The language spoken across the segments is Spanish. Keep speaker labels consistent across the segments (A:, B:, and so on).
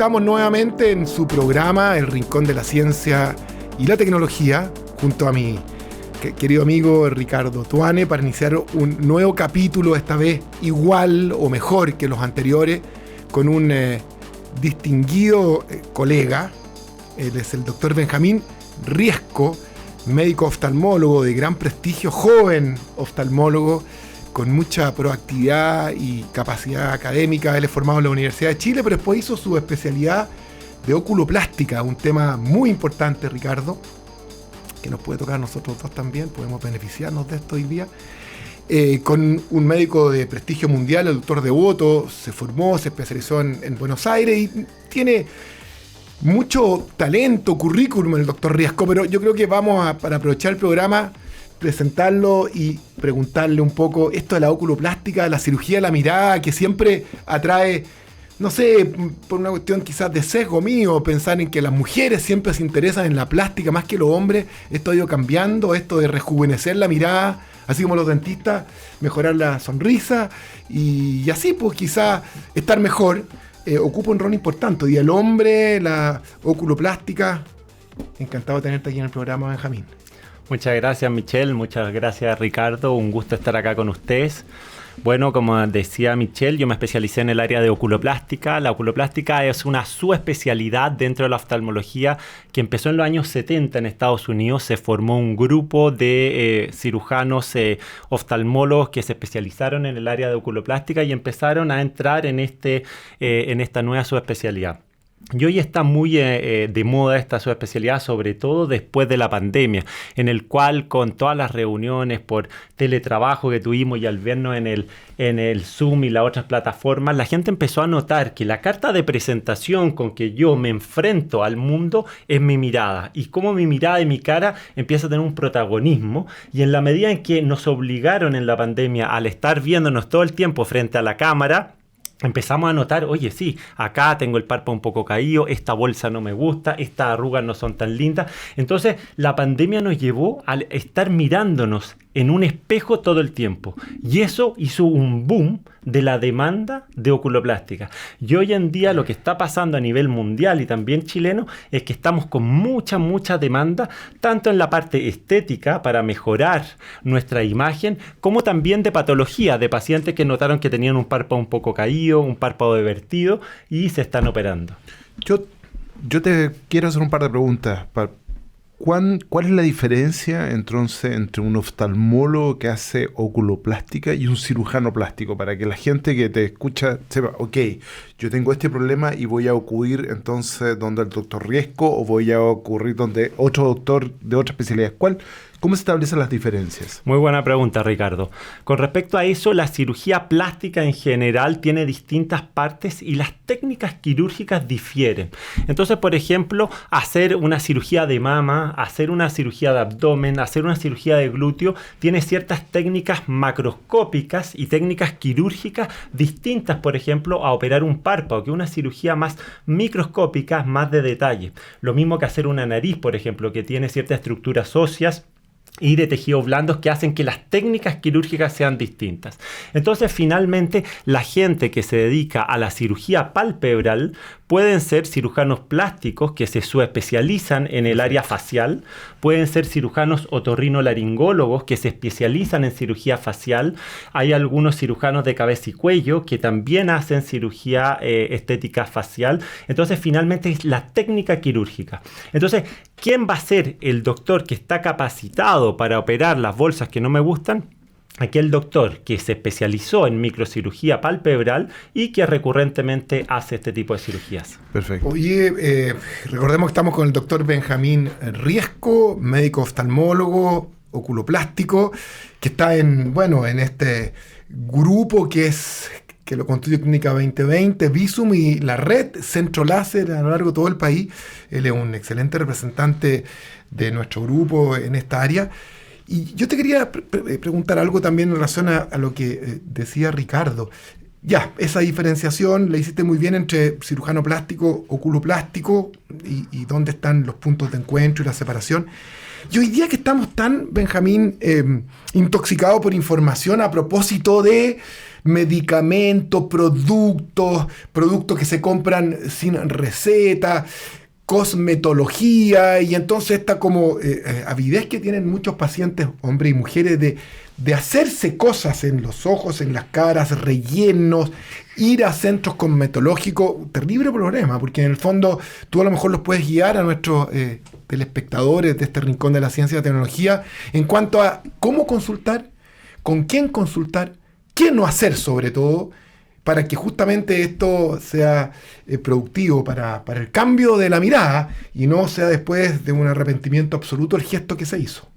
A: estamos nuevamente en su programa El Rincón de la Ciencia y la Tecnología, junto a mi querido amigo Ricardo Tuane, para iniciar un nuevo capítulo, esta vez igual o mejor que los anteriores, con un distinguido colega. Él es el doctor Benjamín Riesco, médico oftalmólogo de gran prestigio, joven oftalmólogo, con mucha proactividad y capacidad académica. Él es formado en la Universidad de Chile, pero después hizo su especialidad de oculoplástica, un tema muy importante, Ricardo, que nos puede tocar a nosotros dos también, podemos beneficiarnos de esto hoy día. Con un médico de prestigio mundial, el doctor Devoto, se formó, se especializó en Buenos Aires y tiene mucho talento, currículum el doctor Riesco, pero yo creo que para aprovechar el programa, presentarlo y preguntarle un poco esto de la oculoplástica, la cirugía de la mirada, que siempre atrae, no sé, por una cuestión quizás de sesgo mío, pensar en que las mujeres siempre se interesan en la plástica más que los hombres. Esto ha ido cambiando, esto de rejuvenecer la mirada, así como los dentistas, mejorar la sonrisa y así pues quizás estar mejor, ocupa un rol importante. Y el hombre, la oculoplástica, encantado de tenerte aquí en el programa, Benjamín.
B: Muchas gracias, Michelle. Muchas gracias, Ricardo. Un gusto estar acá con ustedes. Bueno, como decía Michelle, yo me especialicé en el área de oculoplástica. La oculoplástica es una subespecialidad dentro de la oftalmología que empezó en los años 70 en Estados Unidos. Se formó un grupo de cirujanos oftalmólogos que se especializaron en el área de oculoplástica y empezaron a entrar en esta nueva subespecialidad. Y hoy está muy de moda esta subespecialidad, sobre todo después de la pandemia, en el cual con todas las reuniones por teletrabajo que tuvimos y al vernos en el Zoom y las otras plataformas, la gente empezó a notar que la carta de presentación con que yo me enfrento al mundo es mi mirada, y cómo mi mirada y mi cara empieza a tener un protagonismo. Y en la medida en que nos obligaron en la pandemia al estar viéndonos todo el tiempo frente a la cámara, empezamos a notar, oye, sí, acá tengo el párpado un poco caído, esta bolsa no me gusta, estas arrugas no son tan lindas. Entonces, la pandemia nos llevó a estar mirándonos en un espejo todo el tiempo. Y eso hizo un boom de la demanda de oculoplástica. Y hoy en día lo que está pasando a nivel mundial y también chileno es que estamos con mucha demanda, tanto en la parte estética para mejorar nuestra imagen, como también de patología, de pacientes que notaron que tenían un párpado un poco caído, un párpado divertido y se están operando.
C: Yo te quiero hacer un par de preguntas. ¿Cuál es la diferencia entonces entre un oftalmólogo que hace oculoplástica y un cirujano plástico? Para que la gente que te escucha sepa, ok, yo tengo este problema y voy a acudir entonces donde el doctor Riesco o voy a ocurrir donde otro doctor de otra especialidad. ¿Cómo se establecen las diferencias?
B: Muy buena pregunta, Ricardo. Con respecto a eso, la cirugía plástica en general tiene distintas partes y las técnicas quirúrgicas difieren. Entonces, por ejemplo, hacer una cirugía de mama, hacer una cirugía de abdomen, hacer una cirugía de glúteo, tiene ciertas técnicas macroscópicas y técnicas quirúrgicas distintas, por ejemplo, a operar un párpado, que es una cirugía más microscópica, más de detalle. Lo mismo que hacer una nariz, por ejemplo, que tiene ciertas estructuras óseas y de tejidos blandos que hacen que las técnicas quirúrgicas sean distintas. Entonces, finalmente, la gente que se dedica a la cirugía palpebral pueden ser cirujanos plásticos que se subespecializan en el área facial, pueden ser cirujanos otorrinolaringólogos que se especializan en cirugía facial, hay algunos cirujanos de cabeza y cuello que también hacen cirugía estética facial. Entonces, finalmente, es la técnica quirúrgica. Entonces, ¿quién va a ser el doctor que está capacitado para operar las bolsas que no me gustan? Aquel doctor que se especializó en microcirugía palpebral y que recurrentemente hace este tipo de cirugías.
C: Perfecto.
A: Oye, recordemos que estamos con el doctor Benjamín Riesco, médico oftalmólogo, oculoplástico, que está en este grupo que lo constituye Clínica 2020, Visum y la red Centro Láser a lo largo de todo el país. Él es un excelente representante de nuestro grupo en esta área. Y yo te quería preguntar algo también en relación a lo que decía Ricardo. Ya, esa diferenciación la hiciste muy bien entre cirujano plástico, oculoplástico y dónde están los puntos de encuentro y la separación. Y hoy día que estamos tan, Benjamín, intoxicados por información a propósito de medicamentos, productos que se compran sin receta, cosmetología, y entonces esta como avidez que tienen muchos pacientes, hombres y mujeres, de hacerse cosas en los ojos, en las caras, rellenos, ir a centros cosmetológicos, terrible problema, porque en el fondo tú a lo mejor los puedes guiar a nuestros telespectadores de este rincón de la ciencia y la tecnología en cuanto a cómo consultar, con quién consultar, qué no hacer sobre todo, para que justamente esto sea productivo para el cambio de la mirada y no sea después de un arrepentimiento absoluto el gesto que se hizo.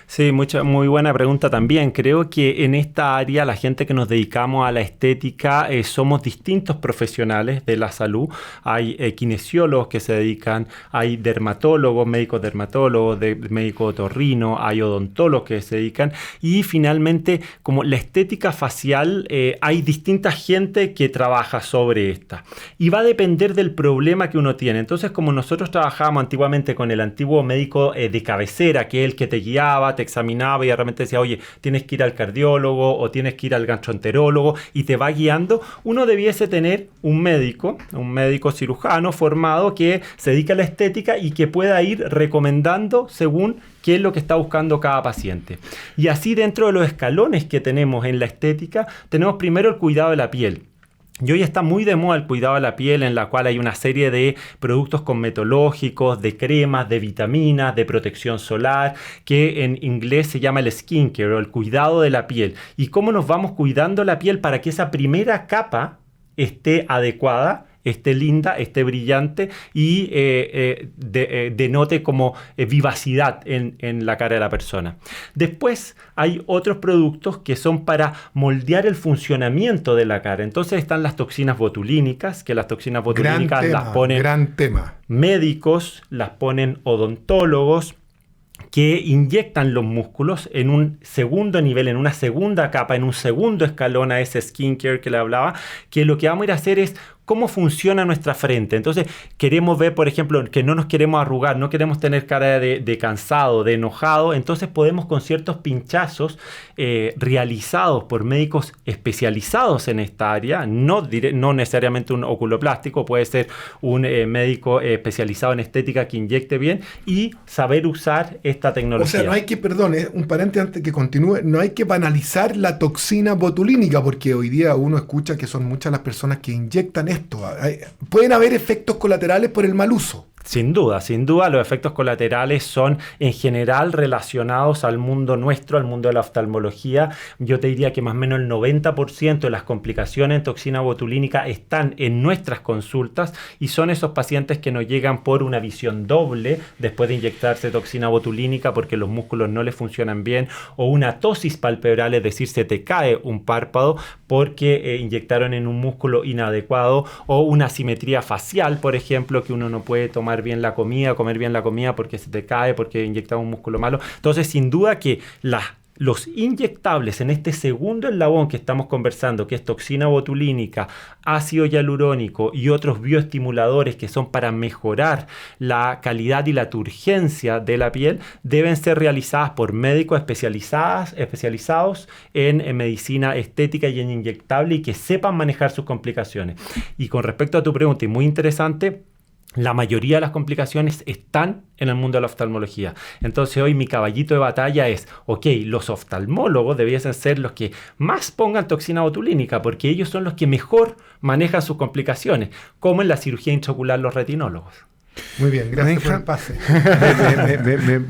B: Sí, muy buena pregunta también. Creo que en esta área la gente que nos dedicamos a la estética somos distintos profesionales de la salud. Hay kinesiólogos que se dedican, hay dermatólogos, médicos dermatólogos, médicos otorrino, hay odontólogos que se dedican y finalmente como la estética facial hay distinta gente que trabaja sobre esta y va a depender del problema que uno tiene. Entonces como nosotros trabajábamos antiguamente con el antiguo médico de cabecera, que es el que te guiaba, te examinaba y de repente decía, oye, tienes que ir al cardiólogo o tienes que ir al gastroenterólogo y te va guiando, uno debiese tener un médico cirujano formado que se dedica a la estética y que pueda ir recomendando según qué es lo que está buscando cada paciente. Y así dentro de los escalones que tenemos en la estética, tenemos primero el cuidado de la piel. Y hoy está muy de moda el cuidado de la piel, en la cual hay una serie de productos cosmetológicos, de cremas, de vitaminas, de protección solar, que en inglés se llama el skincare o el cuidado de la piel. Y cómo nos vamos cuidando la piel para que esa primera capa esté adecuada, esté linda, esté brillante y denote como vivacidad en la cara de la persona. Después hay otros productos que son para moldear el funcionamiento de la cara. Entonces están las toxinas botulínicas, que las toxinas botulínicas las ponen médicos, las ponen odontólogos, que inyectan los músculos en un segundo nivel, en una segunda capa, en un segundo escalón a ese skincare que le hablaba, que lo que vamos a ir a hacer es cómo funciona nuestra frente. Entonces, queremos ver, por ejemplo, que no nos queremos arrugar, no queremos tener cara de cansado, de enojado. Entonces, podemos con ciertos pinchazos realizados por médicos especializados en esta área, no necesariamente un oculoplástico, puede ser un médico especializado en estética que inyecte bien y saber usar esta tecnología.
A: O sea, no hay que, perdón, un paréntesis antes que continúe, no hay que banalizar la toxina botulínica, porque hoy día uno escucha que son muchas las personas que inyectan esto. Pueden haber efectos colaterales por el mal uso.
B: Sin duda, los efectos colaterales son en general relacionados al mundo nuestro, al mundo de la oftalmología. Yo te diría que más o menos el 90% de las complicaciones en toxina botulínica están en nuestras consultas y son esos pacientes que nos llegan por una visión doble después de inyectarse toxina botulínica porque los músculos no les funcionan bien, o una ptosis palpebral, es decir, se te cae un párpado porque inyectaron en un músculo inadecuado, o una asimetría facial, por ejemplo, que uno no puede comer bien la comida porque se te cae, porque inyectamos un músculo malo. Entonces, sin duda que los inyectables en este segundo eslabón que estamos conversando, que es toxina botulínica, ácido hialurónico y otros bioestimuladores que son para mejorar la calidad y la turgencia de la piel, deben ser realizadas por médicos especializados en medicina estética y en inyectable y que sepan manejar sus complicaciones. Y con respecto a tu pregunta, y muy interesante, la mayoría de las complicaciones están en el mundo de la oftalmología. Entonces hoy mi caballito de batalla es, los oftalmólogos debiesen ser los que más pongan toxina botulínica, porque ellos son los que mejor manejan sus complicaciones, como en la cirugía intraocular los retinólogos.
A: Muy bien, gracias por el pase.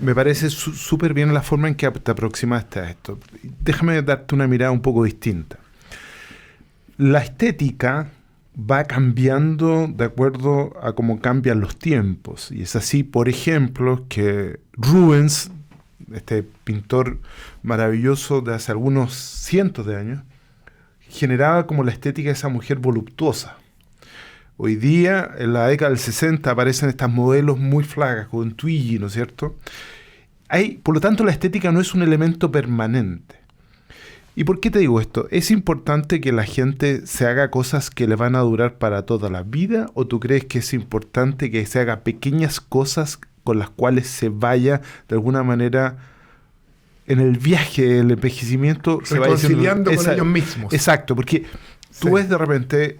C: Me parece súper bien la forma en que te aproximaste a esto. Déjame darte una mirada un poco distinta. La estética va cambiando de acuerdo a cómo cambian los tiempos. Y es así, por ejemplo, que Rubens, este pintor maravilloso de hace algunos cientos de años, generaba como la estética de esa mujer voluptuosa. Hoy día, en la década del 60, aparecen estas modelos muy flacas, con Twiggy, ¿no es cierto? Por lo tanto, la estética no es un elemento permanente. ¿Y por qué te digo esto? ¿Es importante que la gente se haga cosas que le van a durar para toda la vida? ¿O tú crees que es importante que se haga pequeñas cosas con las cuales se vaya de alguna manera en el viaje del envejecimiento se va
A: reconciliando con ellos mismos.
C: Exacto, porque tú ves de repente,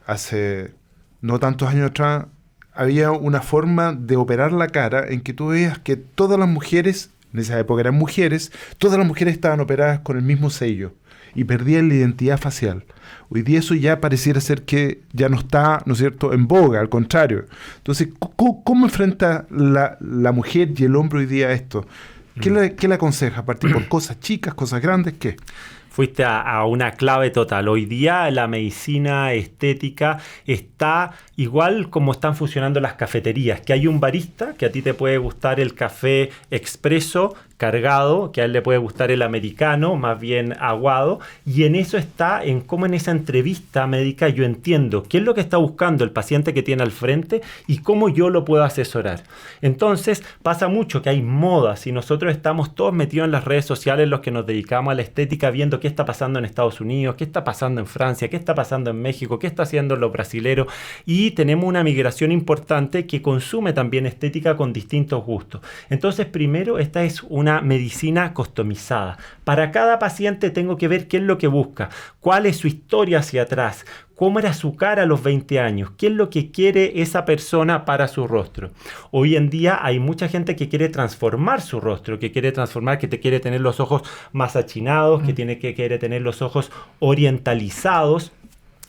C: hace no tantos años atrás, había una forma de operar la cara en que tú veías que todas las mujeres, en esa época eran mujeres, todas las mujeres estaban operadas con el mismo sello y perdían la identidad facial. Hoy día eso ya pareciera ser que ya no está, ¿no es cierto?, en boga, al contrario. Entonces, ¿cómo enfrenta la mujer y el hombre hoy día a esto? ¿Qué le aconseja? ¿Partir por cosas chicas, cosas grandes? ¿Qué?
B: Fuiste a una clave total. Hoy día la medicina estética está igual como están funcionando las cafeterías, que hay un barista, que a ti te puede gustar el café expreso, cargado, que a él le puede gustar el americano, más bien aguado, y en eso está, en cómo en esa entrevista médica yo entiendo qué es lo que está buscando el paciente que tiene al frente y cómo yo lo puedo asesorar. Entonces pasa mucho que hay modas y nosotros estamos todos metidos en las redes sociales, los que nos dedicamos a la estética, viendo qué está pasando en Estados Unidos, qué está pasando en Francia, qué está pasando en México, qué está haciendo los brasileros, y tenemos una migración importante que consume también estética con distintos gustos. Entonces, primero, esta es una medicina customizada. Para cada paciente tengo que ver qué es lo que busca, cuál es su historia hacia atrás, cómo era su cara a los 20 años, qué es lo que quiere esa persona para su rostro. Hoy en día hay mucha gente que quiere transformar su rostro, que quiere transformar, que te quiere tener los ojos más achinados, que quiere tener los ojos orientalizados.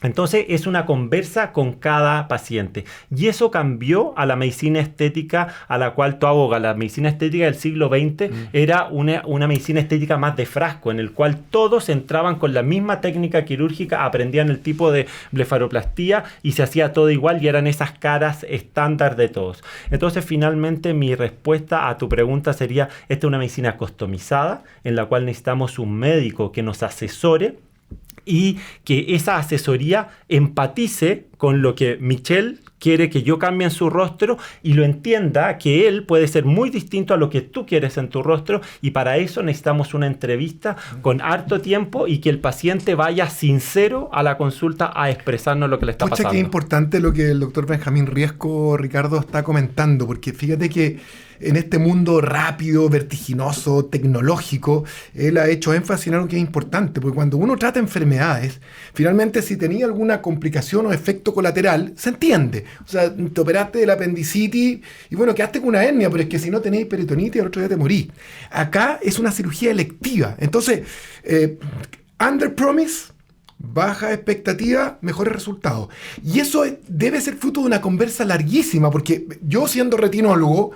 B: Entonces es una conversa con cada paciente y eso cambió a la medicina estética a la cual tú abogas. La medicina estética del siglo XX era una medicina estética más de frasco, en el cual todos entraban con la misma técnica quirúrgica, aprendían el tipo de blefaroplastía y se hacía todo igual y eran esas caras estándar de todos. Entonces finalmente mi respuesta a tu pregunta sería: esta es una medicina customizada en la cual necesitamos un médico que nos asesore y que esa asesoría empatice con lo que Michelle quiere que yo cambie en su rostro y lo entienda que él puede ser muy distinto a lo que tú quieres en tu rostro, y para eso necesitamos una entrevista con harto tiempo y que el paciente vaya sincero a la consulta a expresarnos lo que le está pasando.
A: Qué importante lo que el doctor Benjamín Riesco, Ricardo, está comentando, porque fíjate que en este mundo rápido, vertiginoso, tecnológico, él ha hecho énfasis en algo que es importante, porque cuando uno trata enfermedades, finalmente si tenía alguna complicación o efecto colateral, se entiende. O sea, te operaste del apendicitis y bueno, quedaste con una hernia, pero es que si no tenéis peritonitis, al otro día te morís. Acá es una cirugía electiva. Entonces, under promise, baja expectativa, mejores resultados. Y eso debe ser fruto de una conversa larguísima, porque yo siendo retinólogo,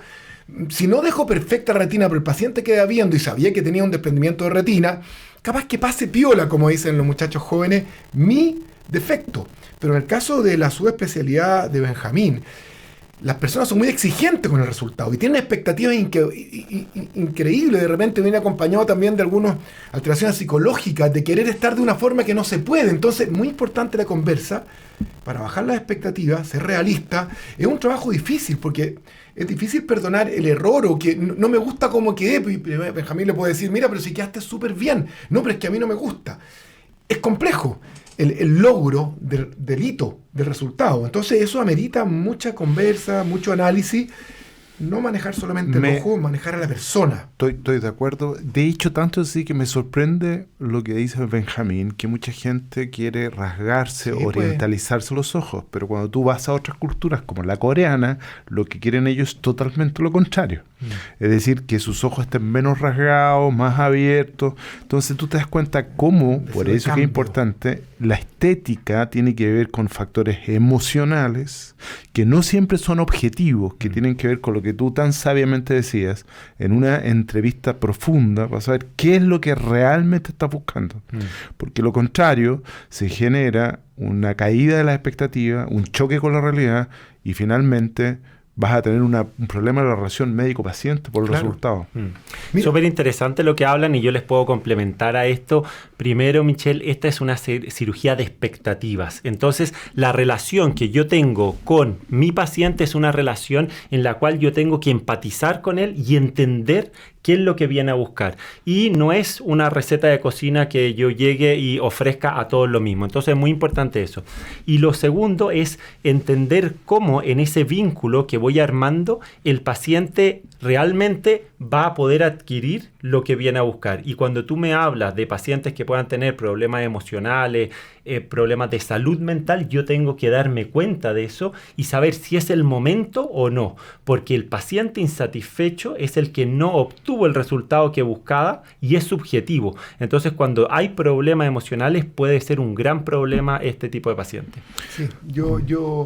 A: si no dejo perfecta retina, pero el paciente queda viendo y sabía que tenía un desprendimiento de retina, capaz que pase piola, como dicen los muchachos jóvenes, mi defecto. Pero en el caso de la subespecialidad de Benjamín, las personas son muy exigentes con el resultado y tienen expectativas increíbles. De repente viene acompañado también de algunas alteraciones psicológicas, de querer estar de una forma que no se puede. Entonces, muy importante la conversa para bajar las expectativas, ser realista. Es un trabajo difícil porque es difícil perdonar el error o que no me gusta cómo quedé. Benjamín le puede decir: mira, pero si quedaste súper bien. No, pero es que a mí no me gusta. Es complejo el logro del hito, del resultado. Entonces eso amerita mucha conversa, mucho análisis. No manejar solamente el ojo, manejar a la persona.
C: Estoy de acuerdo. De hecho, tanto así que me sorprende lo que dice Benjamín, que mucha gente quiere rasgarse, orientalizarse los ojos, pero cuando tú vas a otras culturas como la coreana, lo que quieren ellos es totalmente lo contrario. Es decir, que sus ojos estén menos rasgados, más abiertos. Entonces tú te das cuenta cómo, por eso que es importante, la estética tiene que ver con factores emocionales, que no siempre son objetivos, que tienen que ver con lo que tú tan sabiamente decías, en una entrevista profunda, para saber qué es lo que realmente estás buscando. Porque lo contrario, se genera una caída de las expectativas, un choque con la realidad, y finalmente vas a tener un problema de la relación médico-paciente por el resultado.
B: Súper interesante lo que hablan y yo les puedo complementar a esto. Primero, Michelle, esta es una cirugía de expectativas. Entonces, la relación que yo tengo con mi paciente es una relación en la cual yo tengo que empatizar con él y entender qué es lo que viene a buscar. Y no es una receta de cocina que yo llegue y ofrezca a todos lo mismo. Entonces es muy importante eso. Y lo segundo es entender cómo en ese vínculo que voy armando, el paciente realmente va a poder adquirir lo que viene a buscar. Y cuando tú me hablas de pacientes que puedan tener problemas emocionales, problemas de salud mental, yo tengo que darme cuenta de eso y saber si es el momento o no, porque el paciente insatisfecho es el que no obtuvo el resultado que buscaba y es subjetivo. Entonces, cuando hay problemas emocionales, puede ser un gran problema este tipo de paciente.
A: Sí,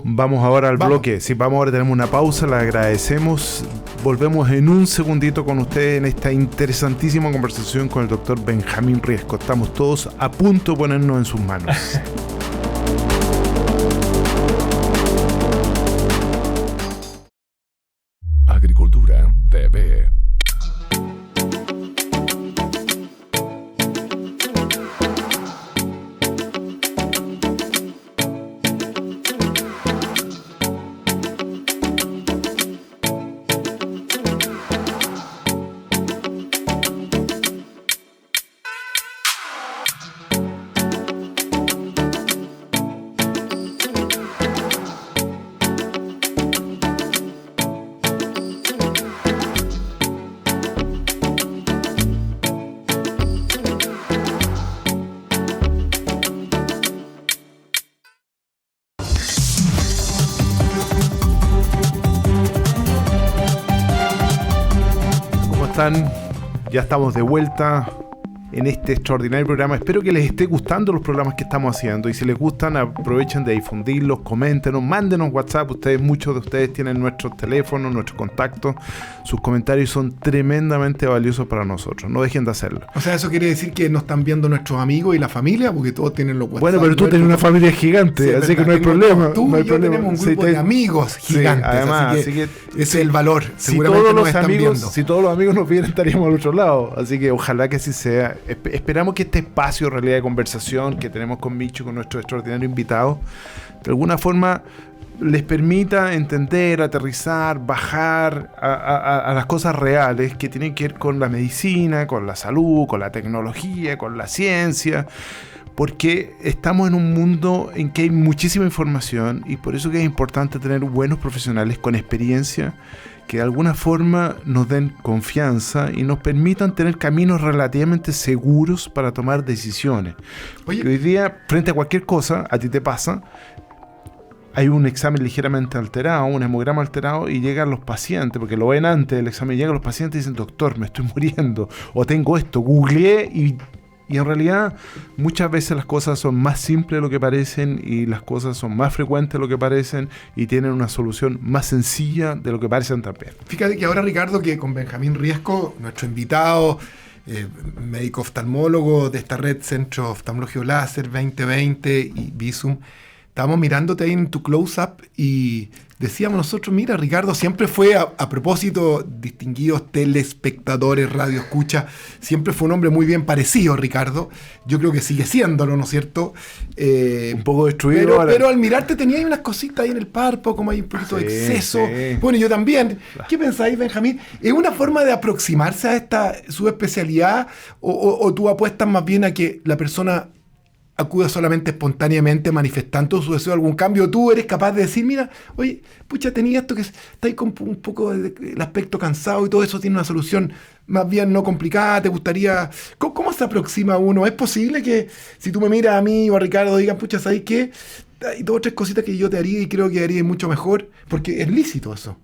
C: Vamos ahora al bloque. Sí, vamos ahora, tenemos una pausa, la agradecemos. Volvemos en un segundito con ustedes en esta interesantísima conversación con el doctor Benjamín Riesco. Estamos todos a punto de ponernos en sus manos.
D: Agricultura TV.
C: Ya estamos de vuelta en este extraordinario programa. Espero que les esté gustando los programas que estamos haciendo, y si les gustan, aprovechen de difundirlos, coméntenos, mándenos WhatsApp. Muchos de ustedes tienen nuestros teléfonos, nuestros contactos. Sus comentarios son tremendamente valiosos para nosotros. No dejen de hacerlo.
A: O sea, eso quiere decir que nos están viendo nuestros amigos y la familia, porque todos tienen los WhatsApp.
C: Bueno, pero tú tienes una familia gigante, sí, así que no hay problema.
A: Tú
C: no hay
A: y yo
C: problema.
A: tenemos un grupo de amigos gigantes. Sí, además, así que ese es el valor.
C: Seguramente nos están viendo. Si todos los amigos nos vieran, estaríamos al otro lado. Así que ojalá que así sea. Esperamos que este espacio, en realidad, de conversación que tenemos con Micho, con nuestro extraordinario invitado, de alguna forma les permita entender, aterrizar, bajar a las cosas reales que tienen que ver con la medicina, con la salud, con la tecnología, con la ciencia, porque estamos en un mundo en que hay muchísima información, y por eso que es importante tener buenos profesionales con experiencia que de alguna forma nos den confianza y nos permitan tener caminos relativamente seguros para tomar decisiones. Oye, hoy día, frente a cualquier cosa, a ti te pasa, hay un examen ligeramente alterado, un hemograma alterado, y llegan los pacientes, porque lo ven antes del examen, llegan los pacientes y dicen: doctor, me estoy muriendo, o tengo esto, googleé, y en realidad muchas veces las cosas son más simples de lo que parecen, y las cosas son más frecuentes de lo que parecen, y tienen una solución más sencilla de lo que parecen también.
A: Fíjate que ahora, Ricardo, que con Benjamín Riesco, nuestro invitado, médico oftalmólogo de esta red Centro Oftalmológico Láser 2020 y Visum, estábamos mirándote ahí en tu close-up y decíamos nosotros: mira, Ricardo siempre fue, a propósito, distinguidos telespectadores, radio escucha, siempre fue un hombre muy bien parecido, Ricardo. Yo creo que sigue siéndolo, ¿no es cierto?
C: Un poco destruido.
A: Pero al mirarte tenía ahí unas cositas ahí en el párpado, como hay un poquito de exceso. Sí. Bueno, yo también. ¿Qué pensáis, Benjamín? ¿Es una forma de aproximarse a esta subespecialidad o tú apuestas más bien a que la persona acuda solamente espontáneamente manifestando su deseo de algún cambio? ¿Tú eres capaz de decir: mira, oye, pucha, tenía esto que está ahí con un poco el aspecto cansado y todo eso tiene una solución más bien no complicada? ¿Te gustaría? ¿Cómo se aproxima uno? ¿Es posible que si tú me miras a mí o a Ricardo digan: pucha, ¿sabes qué? Hay 2 o 3 cositas que yo te haría y creo que haría mucho mejor? Porque es lícito eso.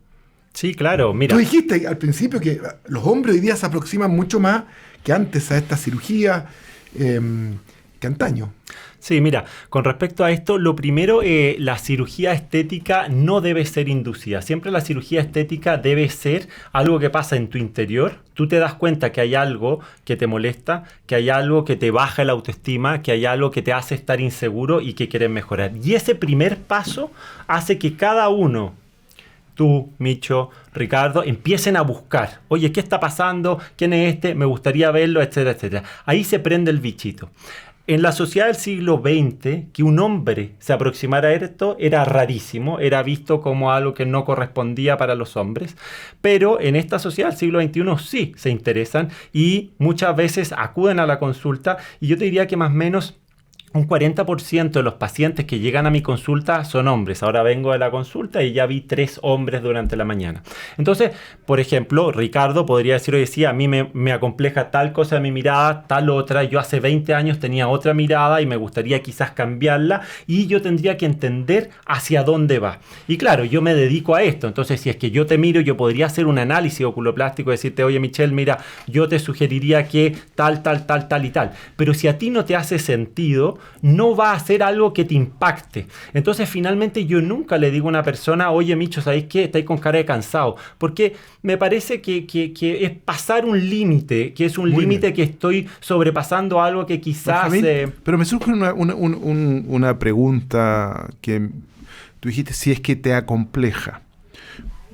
B: Sí, claro, mira.
A: Tú dijiste al principio que los hombres hoy día se aproximan mucho más que antes a esta cirugía que antaño.
B: Sí, mira, con respecto a esto, lo primero, la cirugía estética no debe ser inducida. Siempre la cirugía estética debe ser algo que pasa en tu interior. Tú te das cuenta que hay algo que te molesta, que hay algo que te baja la autoestima, que hay algo que te hace estar inseguro y que quieres mejorar. Y ese primer paso hace que cada uno, tú, Micho, Ricardo, empiecen a buscar. Oye, ¿qué está pasando? ¿Quién es este? Me gustaría verlo, etcétera, etcétera. Ahí se prende el bichito. En la sociedad del siglo XX, que un hombre se aproximara a esto era rarísimo, era visto como algo que no correspondía para los hombres, pero en esta sociedad del siglo XXI sí se interesan y muchas veces acuden a la consulta, y yo te diría que más o menos un 40% de los pacientes que llegan a mi consulta son hombres. Ahora vengo de la consulta y ya vi 3 hombres durante la mañana. Entonces, por ejemplo, Ricardo podría decir, oye, sí, a mí me acompleja tal cosa de mi mirada, tal otra. Yo hace 20 años tenía otra mirada y me gustaría quizás cambiarla y yo tendría que entender hacia dónde va. Y claro, yo me dedico a esto. Entonces, si es que yo te miro, yo podría hacer un análisis oculoplástico y decirte, oye, Michelle, mira, yo te sugeriría que tal y tal. Pero si a ti no te hace sentido, no va a hacer algo que te impacte. Entonces, finalmente, yo nunca le digo a una persona, oye, Micho, ¿sabéis qué? Estáis con cara de cansado. Porque me parece que es pasar un límite, que es un límite que estoy sobrepasando algo que quizás...
C: Pero me surge una pregunta que tú dijiste, si es que te acompleja.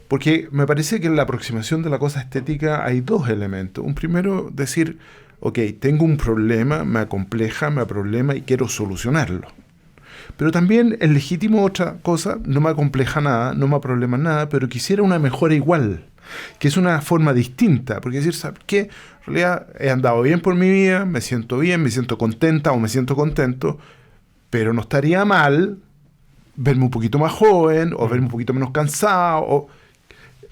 C: Porque me parece que en la aproximación de la cosa estética hay 2 elementos. Un primero, decir, ok, tengo un problema, me acompleja, me problema y quiero solucionarlo. Pero también es legítimo otra cosa, no me acompleja nada, no me problema nada, pero quisiera una mejora igual, que es una forma distinta. Porque decir, ¿sabes qué? En realidad he andado bien por mi vida, me siento bien, me siento contenta o me siento contento, pero no estaría mal verme un poquito más joven o verme un poquito menos cansado.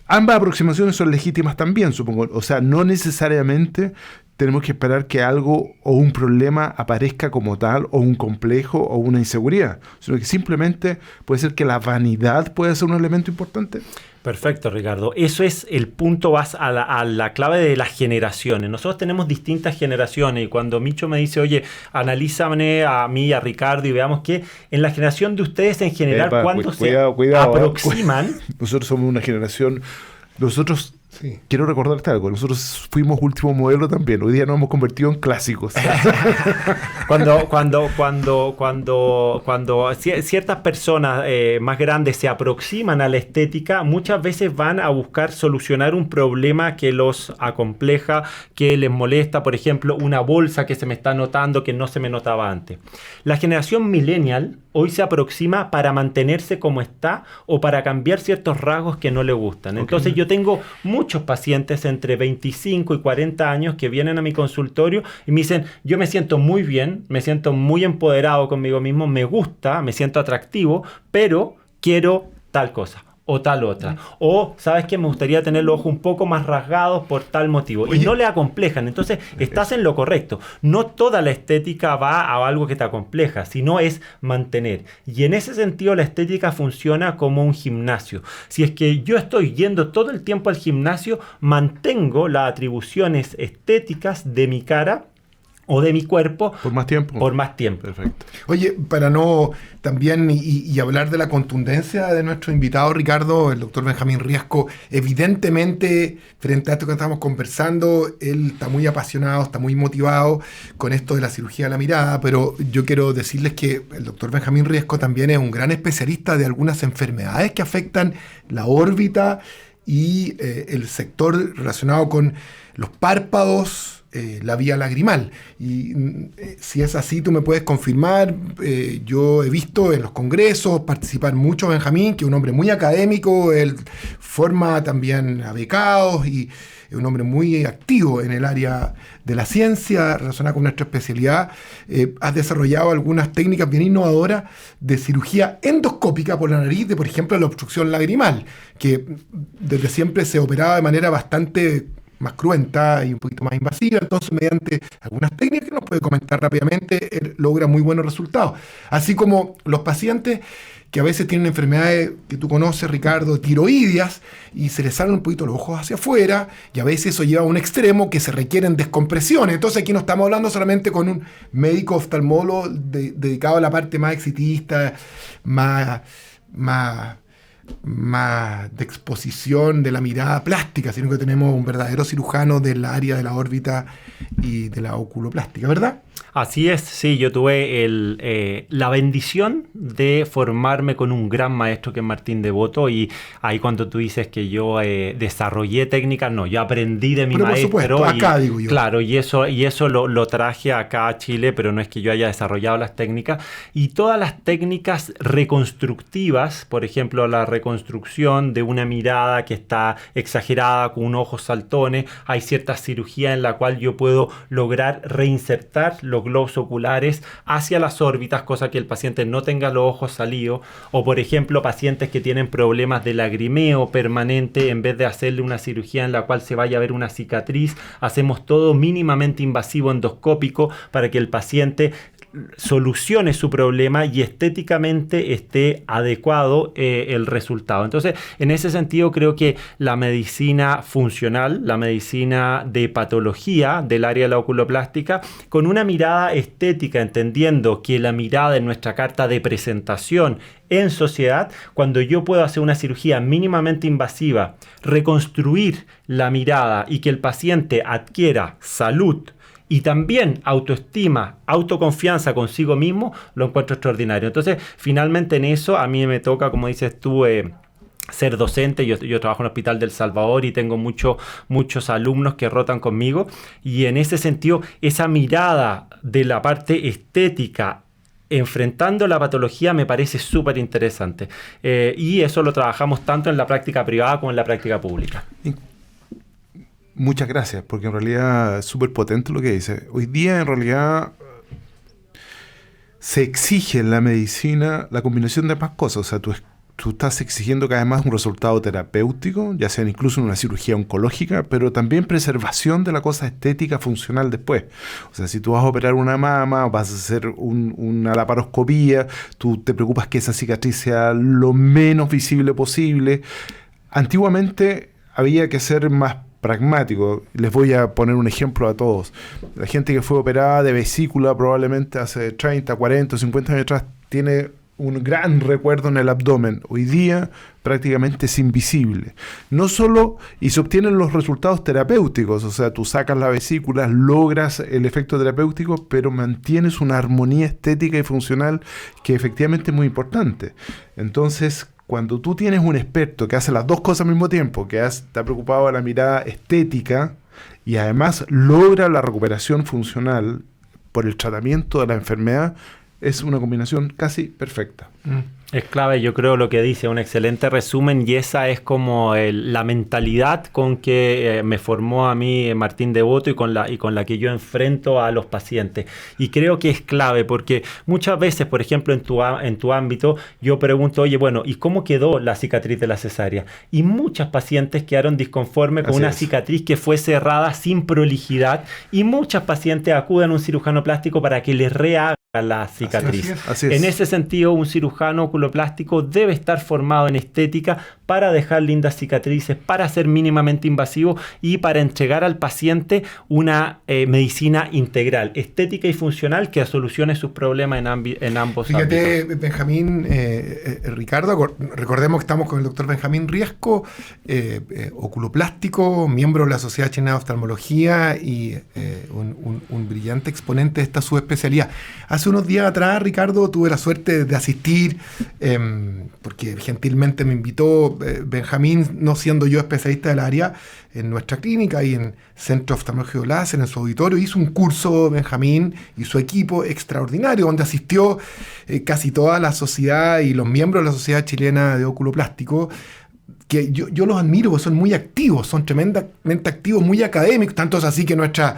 C: Ambas aproximaciones son legítimas también, supongo. O sea, no necesariamente tenemos que esperar que algo o un problema aparezca como tal, o un complejo, o una inseguridad, sino que simplemente puede ser que la vanidad puede ser un elemento importante.
B: Perfecto, Ricardo. Eso es el punto, vas a la clave de las generaciones. Nosotros tenemos distintas generaciones y cuando Micho me dice, oye, analízame a mí y a Ricardo y veamos que en la generación de ustedes en general, ¿cuándo se aproximan?
C: Nosotros somos una generación... Nosotros, sí, quiero recordarte algo, nosotros fuimos último modelo también, hoy día nos hemos convertido en clásicos.
B: Cuando ciertas personas más grandes se aproximan a la estética, muchas veces van a buscar solucionar un problema que los acompleja, que les molesta, por ejemplo, una bolsa que se me está notando que no se me notaba antes. La generación millennial hoy se aproxima para mantenerse como está o para cambiar ciertos rasgos que no le gustan. Entonces yo tengo muchos pacientes entre 25 y 40 años que vienen a mi consultorio y me dicen, yo me siento muy bien, me siento muy empoderado conmigo mismo, me gusta, me siento atractivo, pero quiero tal cosa o tal otra. O, ¿sabes qué? Me gustaría tener los ojos un poco más rasgados por tal motivo. Oye, y no le acomplejan. Entonces, estás en lo correcto. No toda la estética va a algo que te acompleja, sino es mantener. Y en ese sentido, la estética funciona como un gimnasio. Si es que yo estoy yendo todo el tiempo al gimnasio, mantengo las atribuciones estéticas de mi cara o de mi cuerpo
C: por más tiempo.
B: Perfecto.
A: Oye, para no también y hablar de la contundencia de nuestro invitado Ricardo, el doctor Benjamín Riesco, evidentemente frente a esto que estamos conversando, él está muy apasionado, está muy motivado con esto de la cirugía de la mirada, pero yo quiero decirles que el doctor Benjamín Riesco también es un gran especialista de algunas enfermedades que afectan la órbita y el sector relacionado con los párpados, la vía lagrimal. Y si es así, tú me puedes confirmar. Yo he visto en los congresos participar mucho Benjamín, que es un hombre muy académico, él forma también a becados y es un hombre muy activo en el área de la ciencia relacionada con nuestra especialidad. Has desarrollado algunas técnicas bien innovadoras de cirugía endoscópica por la nariz, de por ejemplo la obstrucción lagrimal, que desde siempre se operaba de manera bastante más cruenta y un poquito más invasiva. Entonces, mediante algunas técnicas que nos puede comentar rápidamente, él logra muy buenos resultados. Así como los pacientes que a veces tienen enfermedades que tú conoces, Ricardo, tiroideas, y se les salen un poquito los ojos hacia afuera, y a veces eso lleva a un extremo que se requieren descompresiones. Entonces aquí no estamos hablando solamente con un médico oftalmólogo dedicado a la parte más exitista, más de exposición de la mirada plástica, sino que tenemos un verdadero cirujano del área de la órbita y de la oculoplástica, ¿verdad?
B: Así es, sí, yo tuve la bendición de formarme con un gran maestro que es Martín Devoto, y ahí cuando tú dices que yo desarrollé técnicas, no, yo aprendí de mi maestro. Por supuesto,
A: acá digo yo.
B: Claro, y eso lo traje acá a Chile, pero no es que yo haya desarrollado las técnicas. Y todas las técnicas reconstructivas, por ejemplo, la reconstrucción de una mirada que está exagerada con ojos saltones, hay cierta cirugía en la cual yo puedo lograr reinsertar lo los globos oculares hacia las órbitas, cosa que el paciente no tenga los ojos salidos, o por ejemplo pacientes que tienen problemas de lagrimeo permanente, en vez de hacerle una cirugía en la cual se vaya a ver una cicatriz, hacemos todo mínimamente invasivo endoscópico para que el paciente solucione su problema y estéticamente esté adecuado el resultado. Entonces, en ese sentido creo que la medicina funcional, la medicina de patología del área de la oculoplástica, con una mirada estética, entendiendo que la mirada en nuestra carta de presentación en sociedad, cuando yo puedo hacer una cirugía mínimamente invasiva, reconstruir la mirada y que el paciente adquiera salud y también autoestima, autoconfianza consigo mismo, lo encuentro extraordinario. Entonces, finalmente en eso, a mí me toca, como dices tú, ser docente. Yo trabajo en el Hospital del Salvador y tengo muchos alumnos que rotan conmigo. Y en ese sentido, esa mirada de la parte estética enfrentando la patología me parece súper interesante. Y eso lo trabajamos tanto en la práctica privada como en la práctica pública.
C: Muchas gracias, porque en realidad es súper potente lo que dice. Hoy día en realidad se exige en la medicina la combinación de ambas cosas. O sea, tú estás exigiendo cada vez más un resultado terapéutico, ya sea incluso en una cirugía oncológica, pero también preservación de la cosa estética funcional después. O sea, si tú vas a operar una mama, vas a hacer una laparoscopía, tú te preocupas que esa cicatriz sea lo menos visible posible. Antiguamente había que ser más pragmático. Les voy a poner un ejemplo a todos. La gente que fue operada de vesícula probablemente hace 30, 40, 50 años atrás tiene un gran recuerdo en el abdomen. Hoy día prácticamente es invisible. No solo, y se obtienen los resultados terapéuticos, o sea, tú sacas la vesícula, logras el efecto terapéutico, pero mantienes una armonía estética y funcional que efectivamente es muy importante. Entonces, cuando tú tienes un experto que hace las dos cosas al mismo tiempo, que está preocupado de la mirada estética y además logra la recuperación funcional por el tratamiento de la enfermedad, es una combinación casi perfecta.
B: Es clave, yo creo, lo que dice, un excelente resumen, y esa es como la mentalidad con que me formó a mí Martín Devoto y con la que yo enfrento a los pacientes. Y creo que es clave porque muchas veces, por ejemplo, en tu ámbito, yo pregunto, oye, bueno, ¿y cómo quedó la cicatriz de la cesárea? Y muchas pacientes quedaron disconformes con una cicatriz que fue cerrada sin prolijidad, y muchas pacientes acuden a un cirujano plástico para que les rehaga la cicatriz.
C: Así es.
B: En ese sentido, un cirujano oculoplástico debe estar formado en estética para dejar lindas cicatrices, para ser mínimamente invasivo y para entregar al paciente una medicina integral, estética y funcional, que solucione sus problemas en ambos ámbitos.
A: Fíjate, Benjamín, Ricardo, recordemos que estamos con el doctor Benjamín Riesco, oculoplástico, miembro de la Sociedad Chilena de Oftalmología y un brillante exponente de esta subespecialidad. Hace unos días atrás, Ricardo, tuve la suerte de asistir, porque gentilmente me invitó Benjamín, no siendo yo especialista del área, en nuestra clínica y en Centro Oftalmológico Láser, en su auditorio, hizo un curso, Benjamín y su equipo, extraordinario, donde asistió casi toda la sociedad y los miembros de la Sociedad Chilena de Oculoplástico, que yo los admiro, porque son muy activos, son tremendamente activos, muy académicos, tanto es así que nuestra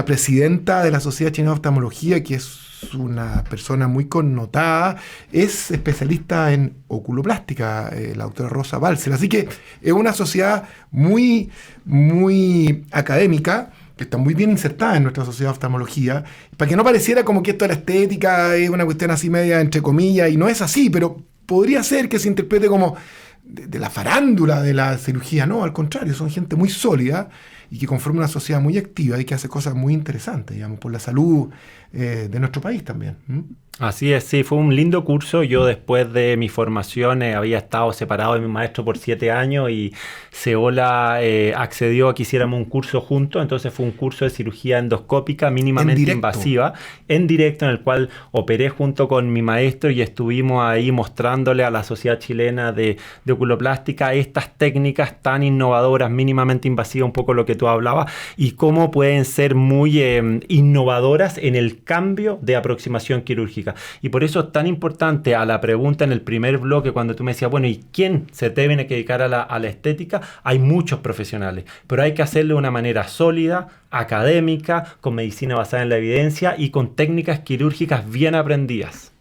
A: presidenta de la Sociedad Chilena de Oftalmología, que es una persona muy connotada, es especialista en oculoplástica, la doctora Rosa Balser. Así que es una sociedad muy, muy académica, que está muy bien insertada en nuestra sociedad de oftalmología, para que no pareciera como que esto de la estética es una cuestión así media entre comillas, y no es así, pero podría ser que se interprete como de la farándula de la cirugía. No, al contrario, son gente muy sólida y que conforma una sociedad muy activa y que hace cosas muy interesantes, digamos, por la salud de nuestro país también.
B: Así es, sí, fue un lindo curso. Yo después de mi formación había estado separado de mi maestro por 7 años y Seola accedió a que hiciéramos un curso juntos. Entonces fue un curso de cirugía endoscópica mínimamente invasiva, en directo, en el cual operé junto con mi maestro y estuvimos ahí mostrándole a la Sociedad Chilena de de oculoplástica estas técnicas tan innovadoras, mínimamente invasivas, un poco lo que tú hablabas, y cómo pueden ser muy innovadoras en el cambio de aproximación quirúrgica. Y por eso es tan importante a la pregunta en el primer bloque, cuando tú me decías, bueno, ¿y quién se tiene que dedicar a la estética? Hay muchos profesionales, pero hay que hacerlo de una manera sólida, académica, con medicina basada en la evidencia y con técnicas quirúrgicas bien aprendidas.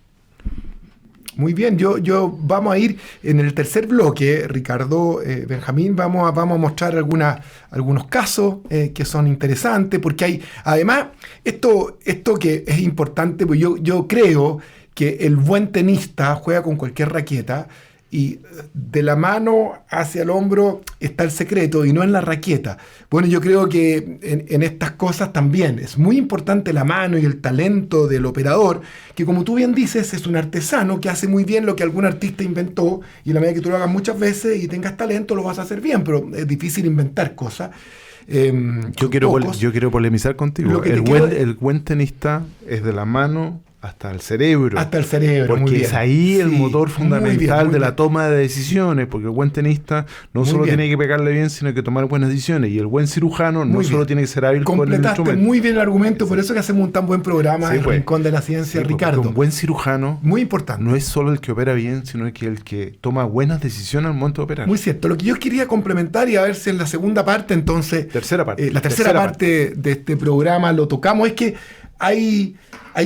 A: Muy bien, yo vamos a ir en el tercer bloque, Ricardo, Benjamín, vamos a mostrar algunos casos que son interesantes, porque hay, además, esto que es importante, pues yo creo que el buen tenista juega con cualquier raqueta, y de la mano hacia el hombro está el secreto y no en la raqueta. Bueno, yo creo que en estas cosas también es muy importante la mano y el talento del operador, que como tú bien dices, es un artesano que hace muy bien lo que algún artista inventó, y en la medida que tú lo hagas muchas veces y tengas talento, lo vas a hacer bien, pero es difícil inventar cosas.
C: Yo quiero polemizar contigo. El buen tenista es de la mano hasta el cerebro.
A: Hasta el cerebro,
C: porque
A: muy bien.
C: Es ahí el motor fundamental
A: muy
C: de
A: bien.
C: la toma de decisiones, porque el buen tenista no solo tiene que pegarle bien, sino que tomar buenas decisiones, y el buen cirujano no solo tiene que ser hábil con el instrumento.
A: Completaste muy bien el argumento, por eso que hacemos un tan buen programa, El Rincón de la Ciencia, Ricardo.
C: Un buen cirujano
A: muy importante.
C: No es solo el que opera bien, sino que el que toma buenas decisiones al momento de operar.
A: Muy cierto. Lo que yo quería complementar, y a ver si en la segunda parte, entonces...
C: Tercera parte.
A: La tercera parte de este programa lo tocamos, es que hay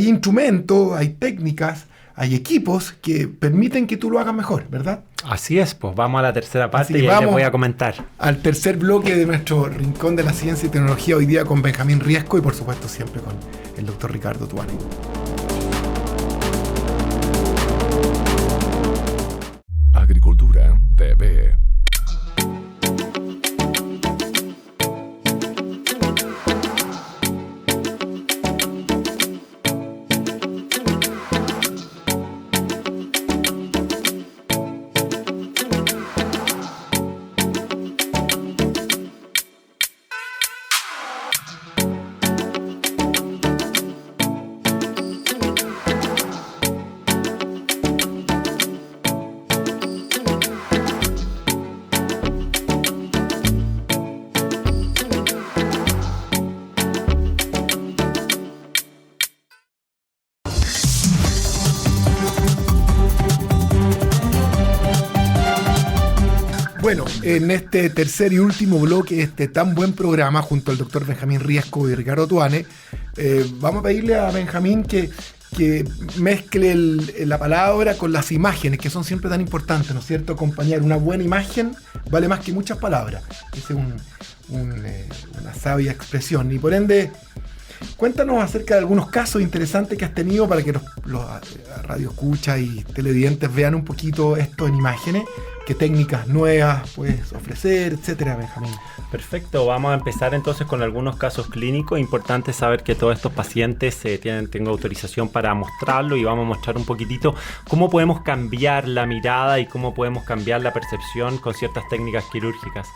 A: instrumentos, hay técnicas, hay equipos que permiten que tú lo hagas mejor, ¿verdad?
B: Así es, pues vamos a la tercera parte y ahí les voy a comentar.
A: Al tercer bloque de nuestro Rincón de la Ciencia y Tecnología, hoy día con Benjamín Riesco y por supuesto siempre con el doctor Ricardo Tuane.
D: Agricultura TV.
A: Bueno, en este tercer y último bloque de este tan buen programa, junto al doctor Benjamín Riesco y Ricardo Tuane, vamos a pedirle a Benjamín que mezcle la palabra con las imágenes, que son siempre tan importantes, ¿no es cierto? Acompañar una buena imagen vale más que muchas palabras. Esa es una sabia expresión. Y por ende, cuéntanos acerca de algunos casos interesantes que has tenido para que los radioescuchas y televidentes vean un poquito esto en imágenes. ¿Qué técnicas nuevas puedes ofrecer, etcétera, Benjamín?
B: Perfecto, vamos a empezar entonces con algunos casos clínicos. Importante saber que todos estos pacientes tengo autorización para mostrarlo, y vamos a mostrar un poquitito cómo podemos cambiar la mirada y cómo podemos cambiar la percepción con ciertas técnicas quirúrgicas.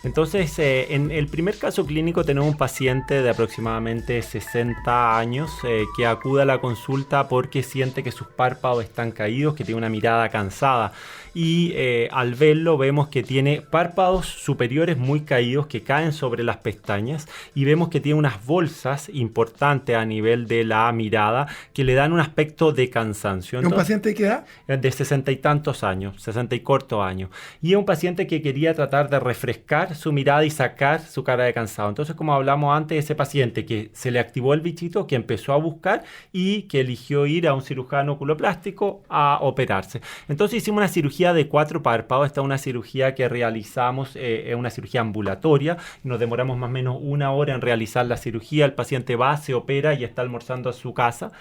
B: Entonces, en el primer caso clínico tenemos un paciente de aproximadamente 60 años que acude a la consulta porque siente que sus párpados están caídos, que tiene una mirada cansada. Y al verlo vemos que tiene párpados superiores muy caídos que caen sobre las pestañas, y vemos que tiene unas bolsas importantes a nivel de la mirada que le dan un aspecto de cansancio.
A: Entonces, ¿un paciente de qué edad?
B: De 60 y tantos años, 60 y cortos años. Y es un paciente que quería tratar de refrescar su mirada y sacar su cara de cansado. Entonces, como hablamos antes, ese paciente que se le activó el bichito, que empezó a buscar y que eligió ir a un cirujano oculoplástico a operarse. Entonces hicimos una cirugía de 4 párpados. Esta es una cirugía que realizamos, es una cirugía ambulatoria. Nos demoramos más o menos 1 hora en realizar la cirugía. El paciente va, se opera y está almorzando a su casa.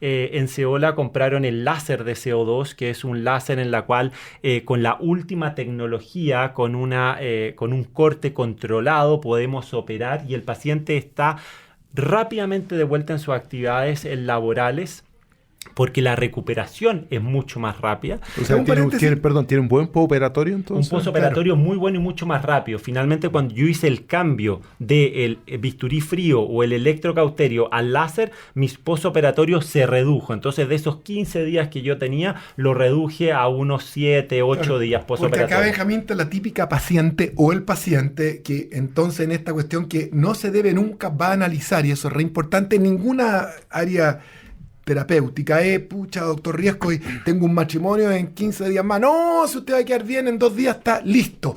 B: En Seola compraron el láser de CO2, que es un láser en la cual con la última tecnología, con un corte controlado, podemos operar y el paciente está rápidamente de vuelta en sus actividades laborales. porque la recuperación es mucho más rápida.
C: O sea, tiene un buen postoperatorio entonces.
B: Un postoperatorio muy bueno y mucho más rápido. Finalmente, cuando yo hice el cambio del bisturí frío o el electrocauterio al láser, mis postoperatorios se redujo. Entonces, de esos 15 días que yo tenía, lo reduje a unos 7, 8 días postoperatorios.
A: Porque acá, Benjamín, está la típica paciente o el paciente que entonces en esta cuestión que no se debe nunca va a analizar, y eso es re importante en ninguna área terapéutica, pucha, doctor Riesco, y tengo un matrimonio en 15 días más. No, si usted va a quedar bien, en 2 días está listo.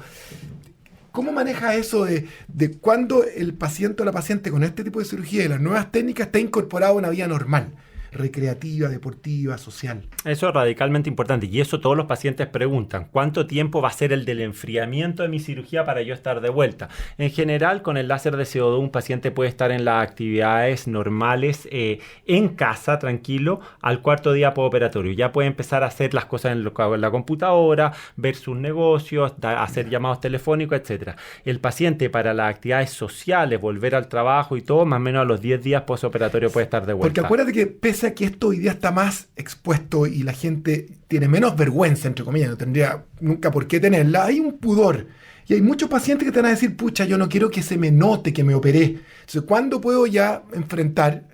A: ¿Cómo maneja eso de cuando el paciente o la paciente con este tipo de cirugía y las nuevas técnicas está incorporado a una vida normal, recreativa, deportiva, social?
B: Eso es radicalmente importante, y eso todos los pacientes preguntan: ¿cuánto tiempo va a ser el del enfriamiento de mi cirugía para yo estar de vuelta? En general, con el láser de CO2 un paciente puede estar en las actividades normales en casa, tranquilo, al 4.º día postoperatorio. Ya puede empezar a hacer las cosas en la computadora, ver sus negocios, hacer llamados telefónicos, etc. El paciente para las actividades sociales, volver al trabajo y todo, más o menos a los 10 días postoperatorio puede estar de vuelta.
A: Porque acuérdate que pese a que esto hoy día está más expuesto y la gente tiene menos vergüenza, entre comillas, no tendría nunca por qué tenerla, hay un pudor. Y hay muchos pacientes que te van a decir: pucha, yo no quiero que se me note que me operé. Entonces, ¿cuándo puedo ya enfrentar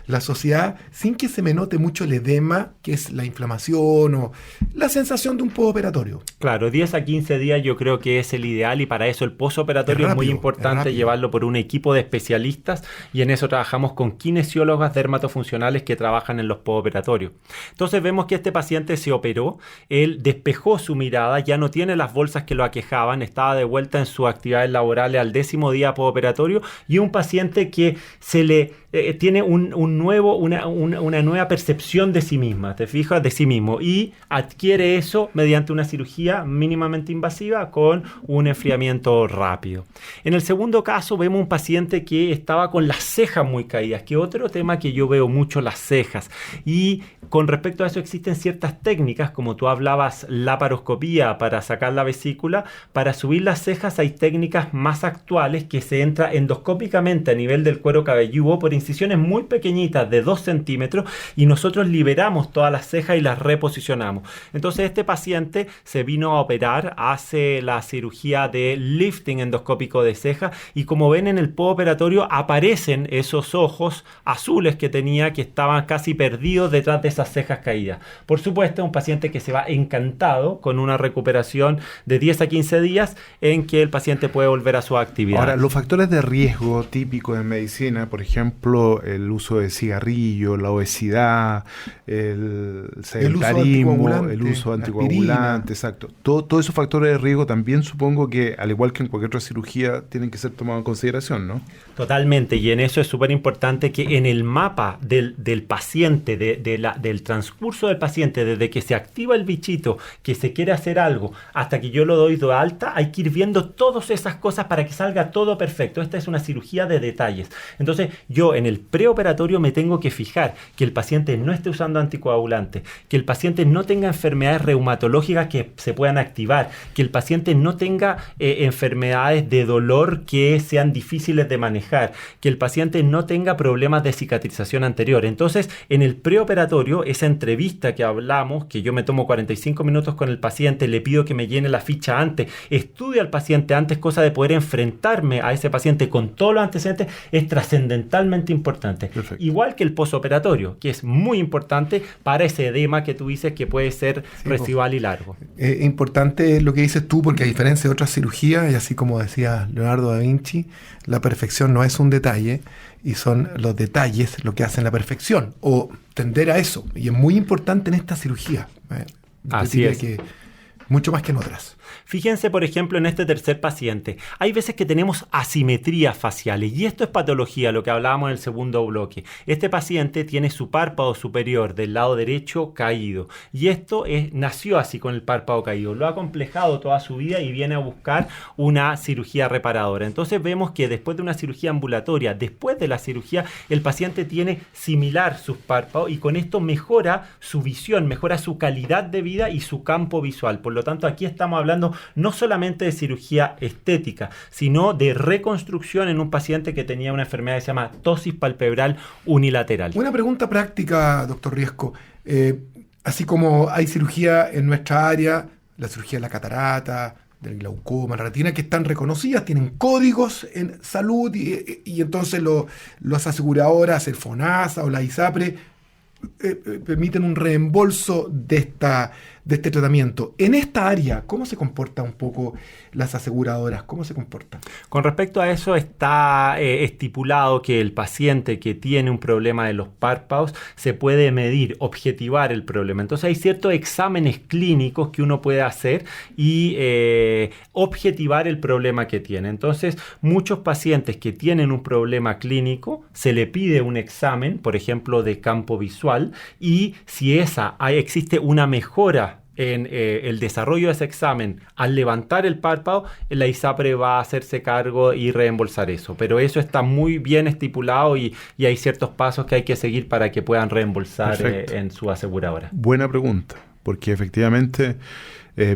A: la sociedad sin que se me note mucho el edema, que es la inflamación o la sensación de un postoperatorio?
B: Claro, 10 a 15 días yo creo que es el ideal, y para eso el postoperatorio es muy importante llevarlo por un equipo de especialistas, y en eso trabajamos con kinesiólogas dermatofuncionales que trabajan en los postoperatorios. Entonces vemos que este paciente se operó, él despejó su mirada, ya no tiene las bolsas que lo aquejaban, estaba de vuelta en sus actividades laborales al 10.º día postoperatorio, y un paciente que se le tiene una nueva percepción de sí misma, ¿te fijas? De sí mismo, y adquiere eso mediante una cirugía mínimamente invasiva con un enfriamiento rápido. En el segundo caso vemos un paciente que estaba con las cejas muy caídas, que otro tema que yo veo mucho, las cejas, y con respecto a eso existen ciertas técnicas, como tú hablabas, laparoscopía para sacar la vesícula. Para subir las cejas hay técnicas más actuales que se entra endoscópicamente a nivel del cuero cabelludo por incisiones muy pequeñitas de 2 centímetros, y nosotros liberamos todas las cejas y las reposicionamos. Entonces este paciente se vino a operar, hace la cirugía de lifting endoscópico de ceja, y como ven en el postoperatorio aparecen esos ojos azules que tenía, que estaban casi perdidos detrás de esas cejas caídas. Por supuesto, un paciente que se va encantado con una recuperación de 10 a 15 días en que el paciente puede volver a su actividad.
C: Ahora, los factores de riesgo típicos en medicina, por ejemplo, el uso de cigarrillo, la obesidad, el sedentarismo, el uso anticoagulante, exacto. Todos esos factores de riesgo también supongo que, al igual que en cualquier otra cirugía, tienen que ser tomados en consideración, ¿no?
B: Totalmente, y en eso es súper importante que en el mapa del paciente, del transcurso del paciente, desde que se activa el bichito, que se quiere hacer algo, hasta que yo lo doy de alta, hay que ir viendo todas esas cosas para que salga todo perfecto. Esta es una cirugía de detalles. Entonces, yo en el preoperatorio me tengo que fijar que el paciente no esté usando anticoagulantes, que el paciente no tenga enfermedades reumatológicas que se puedan activar, que el paciente no tenga enfermedades de dolor que sean difíciles de manejar, que el paciente no tenga problemas de cicatrización anterior. Entonces, en el preoperatorio, esa entrevista que hablamos, que yo me tomo 45 minutos con el paciente, le pido que me llene la ficha antes, estudio al paciente antes, cosa de poder enfrentarme a ese paciente con todos los antecedentes, es trascendentalmente importante.
C: Perfecto.
B: Igual que el postoperatorio, que es muy importante para ese edema que tú dices que puede ser residual y largo.
A: Importante lo que dices tú, porque a diferencia de otras cirugías, y así como decía Leonardo da Vinci, la perfección no es un detalle, y son los detalles lo que hacen la perfección, o tender a eso. Y es muy importante en esta cirugía.
B: Así es.
A: Que mucho más que en otras.
B: Fíjense, por ejemplo, en este tercer paciente. Hay veces que tenemos asimetrías faciales, y esto es patología, lo que hablábamos en el segundo bloque. Este paciente tiene su párpado superior del lado derecho caído, y esto nació así, con el párpado caído. Lo ha complejado toda su vida y viene a buscar una cirugía reparadora. Entonces vemos que después de una cirugía ambulatoria, después de la cirugía, el paciente tiene similar sus párpados, y con esto mejora su visión, mejora su calidad de vida y su campo visual. Por lo tanto, aquí estamos hablando hablando no solamente de cirugía estética, sino de reconstrucción en un paciente que tenía una enfermedad que se llama ptosis palpebral unilateral.
A: Una pregunta práctica, doctor Riesco. Así como hay cirugía en nuestra área, la cirugía de la catarata, del glaucoma, la retina, que están reconocidas, tienen códigos en salud y entonces las aseguradoras, el FONASA o la ISAPRE, permiten un reembolso de este tratamiento. En esta área, ¿cómo se comportan un poco las aseguradoras? ¿Cómo se comportan?
B: Con respecto a eso, está estipulado que el paciente que tiene un problema de los párpados se puede medir, objetivar el problema. Entonces hay ciertos exámenes clínicos que uno puede hacer y objetivar el problema que tiene. Entonces, muchos pacientes que tienen un problema clínico, se le pide un examen, por ejemplo, de campo visual, y si existe una mejora en el desarrollo de ese examen al levantar el párpado, la ISAPRE va a hacerse cargo y reembolsar eso. Pero eso está muy bien estipulado y hay ciertos pasos que hay que seguir para que puedan reembolsar en su aseguradora.
C: Buena pregunta, porque efectivamente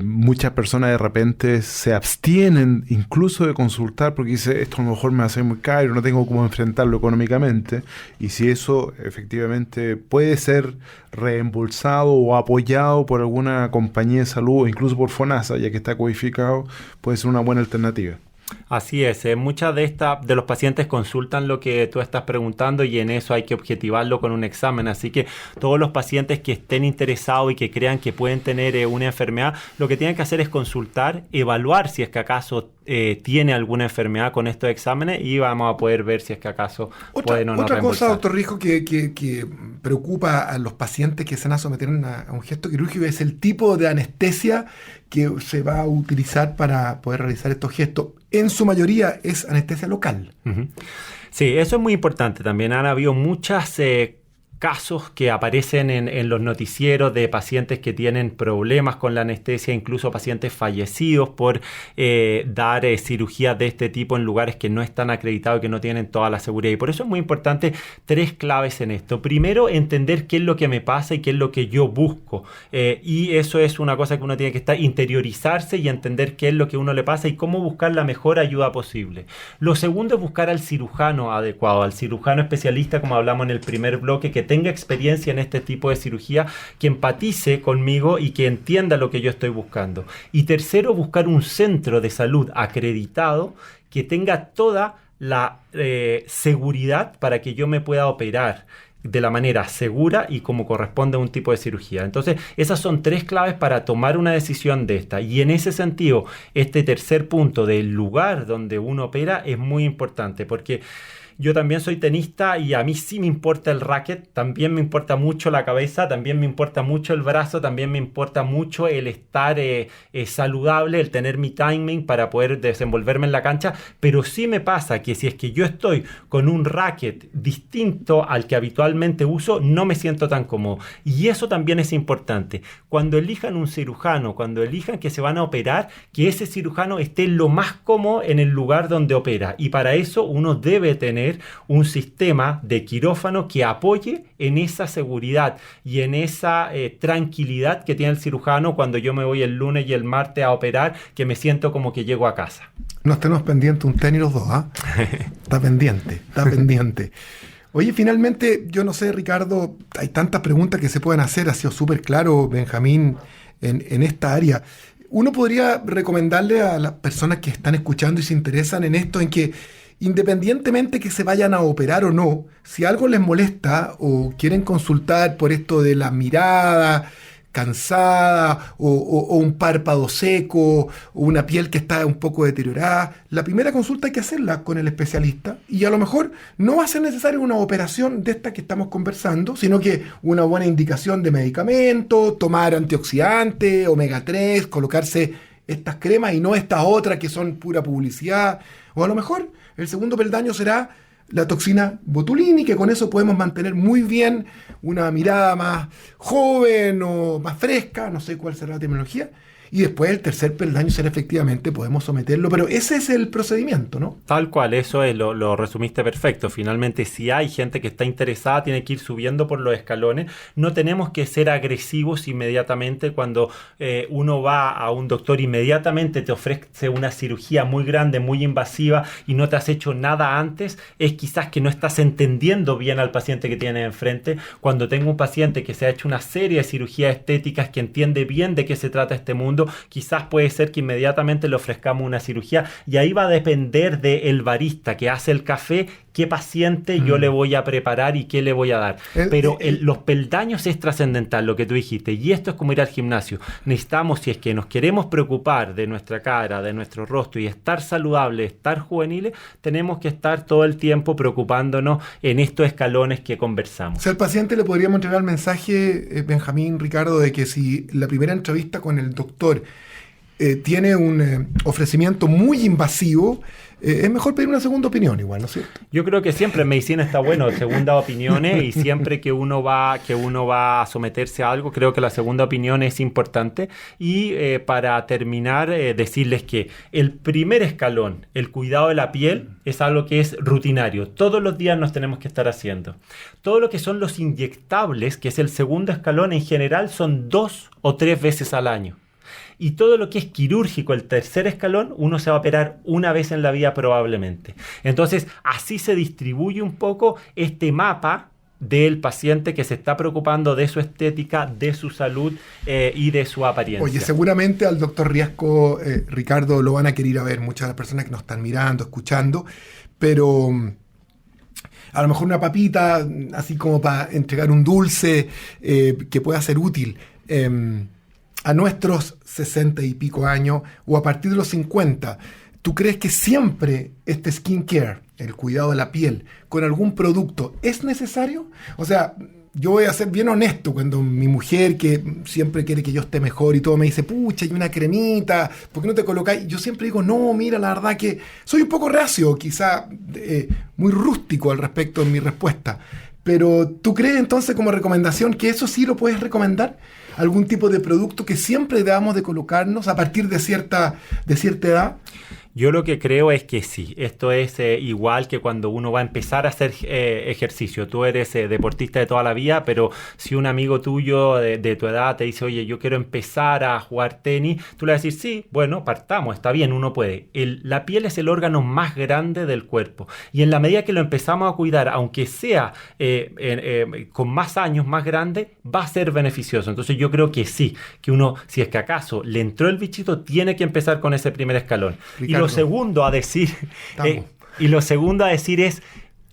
C: muchas personas de repente se abstienen incluso de consultar porque dice, esto a lo mejor me va a ser muy caro, no tengo cómo enfrentarlo económicamente, y si eso efectivamente puede ser reembolsado o apoyado por alguna compañía de salud o incluso por FONASA, ya que está codificado, puede ser una buena alternativa.
B: Así es, muchas de los pacientes consultan lo que tú estás preguntando y en eso hay que objetivarlo con un examen, así que todos los pacientes que estén interesados y que crean que pueden tener una enfermedad, lo que tienen que hacer es consultar, evaluar si es que acaso tiene alguna enfermedad con estos exámenes y vamos a poder ver si es que acaso pueden o no
A: otra
B: reembolsar.
A: cosa, doctor Riesco, que preocupa a los pacientes que se van a someter a un gesto quirúrgico es el tipo de anestesia que se va a utilizar para poder realizar estos gestos. En su mayoría es anestesia local.
B: Uh-huh. Sí, eso es muy importante. También han habido muchas casos que aparecen en los noticieros de pacientes que tienen problemas con la anestesia, incluso pacientes fallecidos por dar cirugías de este tipo en lugares que no están acreditados y que no tienen toda la seguridad. Y por eso es muy importante 3 claves en esto. Primero, entender qué es lo que me pasa y qué es lo que yo busco. Y eso es una cosa que uno tiene que interiorizarse y entender qué es lo que a uno le pasa y cómo buscar la mejor ayuda posible. Lo segundo es buscar al cirujano adecuado, al cirujano especialista, como hablamos en el primer bloque, que tenga experiencia en este tipo de cirugía, que empatice conmigo y que entienda lo que yo estoy buscando. Y tercero, buscar un centro de salud acreditado que tenga toda la seguridad para que yo me pueda operar de la manera segura y como corresponde a un tipo de cirugía. Entonces, esas son 3 claves para tomar una decisión de esta. Y en ese sentido, este tercer punto del lugar donde uno opera es muy importante, porque yo también soy tenista y a mí sí me importa el racket, también me importa mucho la cabeza, también me importa mucho el brazo, también me importa mucho el estar saludable, el tener mi timing para poder desenvolverme en la cancha, pero sí me pasa que si es que yo estoy con un racket distinto al que habitualmente uso, no me siento tan cómodo. Y eso también es importante. Cuando elijan un cirujano, cuando elijan que se van a operar, que ese cirujano esté lo más cómodo en el lugar donde opera. Y para eso uno debe tener un sistema de quirófano que apoye en esa seguridad y en esa tranquilidad que tiene el cirujano cuando yo me voy el lunes y el martes a operar, que me siento como que llego a casa.
A: Nos tenemos pendiente un tenis los dos, ¿ah? Está pendiente, está pendiente. Oye, finalmente, yo no sé, Ricardo, hay tantas preguntas que se pueden hacer, ha sido súper claro, Benjamín, en esta área. Uno podría recomendarle a las personas que están escuchando y se interesan en esto, en que independientemente que se vayan a operar o no, si algo les molesta o quieren consultar por esto de la mirada cansada o un párpado seco o una piel que está un poco deteriorada, la primera consulta hay que hacerla con el especialista y a lo mejor no va a ser necesaria una operación de esta que estamos conversando, sino que una buena indicación de medicamentos, tomar antioxidantes, omega 3, colocarse estas cremas y no estas otras que son pura publicidad, o a lo mejor el segundo peldaño será la toxina botulínica, que con eso podemos mantener muy bien una mirada más joven o más fresca, no sé cuál será la terminología. y después el tercer peldaño será efectivamente podemos someterlo, pero ese es el procedimiento, ¿no?
B: Tal cual, eso es, lo resumiste perfecto. Finalmente, si hay gente que está interesada, tiene que ir subiendo por los escalones. No tenemos que ser agresivos inmediatamente. Cuando uno va a un doctor, inmediatamente te ofrece una cirugía muy grande, muy invasiva, y no te has hecho nada antes, es quizás que no estás entendiendo bien al paciente que tienes enfrente. Cuando tengo un paciente que se ha hecho una serie de cirugías estéticas, que entiende bien de qué se trata este mundo, quizás puede ser que inmediatamente le ofrezcamos una cirugía, y ahí va a depender del barista que hace el café, qué paciente yo le voy a preparar y qué le voy a dar. Pero los peldaños es trascendental, lo que tú dijiste, y esto es como ir al gimnasio. Necesitamos, si es que nos queremos preocupar de nuestra cara, de nuestro rostro y estar saludables, estar juveniles, tenemos que estar todo el tiempo preocupándonos en estos escalones que conversamos.
A: O sea, al paciente le podríamos entregar el mensaje, Benjamín, Ricardo, de que si la primera entrevista con el doctor tiene un ofrecimiento muy invasivo, es mejor pedir una segunda opinión igual, ¿no es cierto?
B: Yo creo que siempre en medicina está bueno segundas opiniones, y siempre que uno va a someterse a algo, creo que la segunda opinión es importante. Y para terminar, decirles que el primer escalón, el cuidado de la piel, es algo que es rutinario. Todos los días nos tenemos que estar haciendo. Todo lo que son los inyectables, que es el segundo escalón, en general son 2 o 3 veces al año. Y todo lo que es quirúrgico, el tercer escalón, uno se va a operar una vez en la vida probablemente. Entonces, así se distribuye un poco este mapa del paciente que se está preocupando de su estética, de su salud y de su apariencia.
A: Oye, seguramente al doctor Riasco, Ricardo, lo van a querer ir a ver muchas de las personas que nos están mirando, escuchando, pero a lo mejor una papita, así como para entregar un dulce que pueda ser útil. A nuestros 60 y pico años o a partir de los 50, ¿tú crees que siempre este skincare, el cuidado de la piel, con algún producto es necesario? O sea, yo voy a ser bien honesto cuando mi mujer, que siempre quiere que yo esté mejor y todo, me dice, pucha, hay una cremita, ¿por qué no te colocáis? Yo siempre digo, no, mira, la verdad que soy un poco reacio, quizá muy rústico al respecto en mi respuesta. Pero ¿tú crees entonces como recomendación que eso sí lo puedes recomendar? ¿Algún tipo de producto que siempre debamos de colocarnos a partir de cierta edad?
B: Yo lo que creo es que sí. Esto es igual que cuando uno va a empezar a hacer ejercicio. Tú eres deportista de toda la vida, pero si un amigo tuyo de tu edad te dice, oye, yo quiero empezar a jugar tenis, tú le vas a decir, sí, bueno, partamos, está bien, uno puede. La piel es el órgano más grande del cuerpo. Y en la medida que lo empezamos a cuidar, aunque sea con más años, más grande, va a ser beneficioso. Entonces yo creo que sí, que uno, si es que acaso le entró el bichito, tiene que empezar con ese primer escalón.
A: Ricardo.
B: Lo segundo a decir es